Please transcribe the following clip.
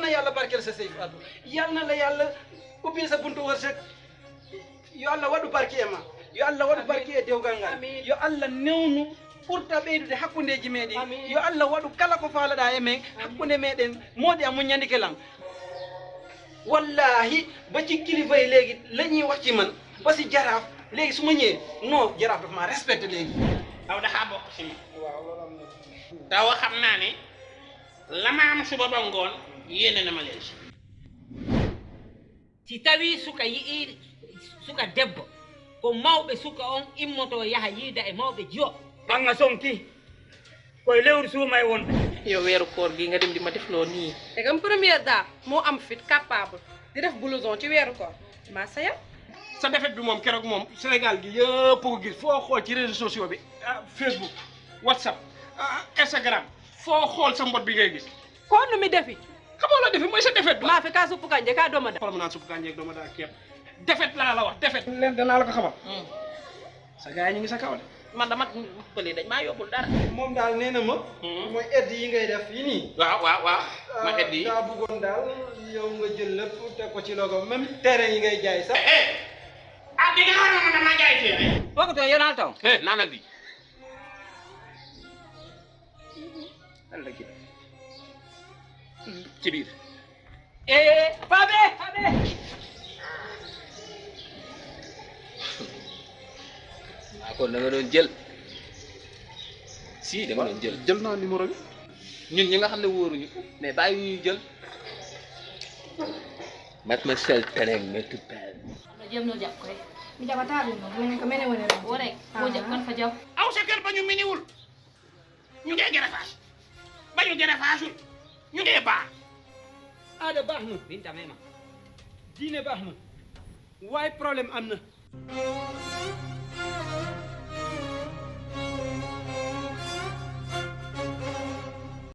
na yàlla barkeel sa sëy Fatou yal na la yàlla ubbil sa buntu wërsëg yo Allah waɗu barke e ma yo Allah waɗu barke e dewgal ngal yo Allah newnu ɓurta ɓeydude hakkundeji meɗen yo Allah waɗu kala ko faalaɗa e men hakkunde meɗen moodi a muññandike lan wallahi ba ci kilifa yi léegi la ñuy wax ci man ba si jaraaf léegi su ma ñëwee non jaraaf dafa maa respecté léegi aw dafa bokk si ma taw xam naa ne la ma am suba ba ngoon yéene na ma leen si tawi suka yi'i suka debbo ko mawɓe suka on immoto yaha yiida e mawɓe jiyo banga sonki koye lewru suumay wonɓe yow weeru koor gi nga dem di ma defloo nii te comme première dame moo am fit capable di def blouson ci weeru koor maa sayal sa defet bi moom keroog moom Sénégal gi yëpp ko gis foo xool ci réseaux sociaux bi Facebook WhatsApp Instagram foo xool sa mbot bi ngay gis ko nu mi defi xamoo la defi mooy sa defet ba maa fi ka suppu kanje ka dooma da xool ma naan suppu kànja ak dooma daa képp defet laa la wax defet leen danaa la ko xamal sa gars yi ñu ngi sa kaw de man dama bële dañ maa yóbbul dara moom daal nee na ma mooy aide yi ngay def yi nii waaw ma aide yi daa bëggoon daal yow nga jël lépp teg ko ci logo même terrain yi ngay jaay sax di nga xam ne dama jaay téere wokoto yonal taw naanal di Allah ki ci biir faɓe kon da nga doon jël si da nga doon jël jël naa numéro bi ñun ñi nga xam ne wóoruñu mais bàyyi ñuy jël mademoiselle Teneng métti pelle jëm no jàpp koy mi jaɓataɓe noon minen ko mene woni o rek mo jaɓ kon fa jaw aw sa kër ba ñu miniwul ñu ngee gerefaas ba ñu gerefaasul ñu ngee baax aada baax na binta mema diine baax na waaye problème am na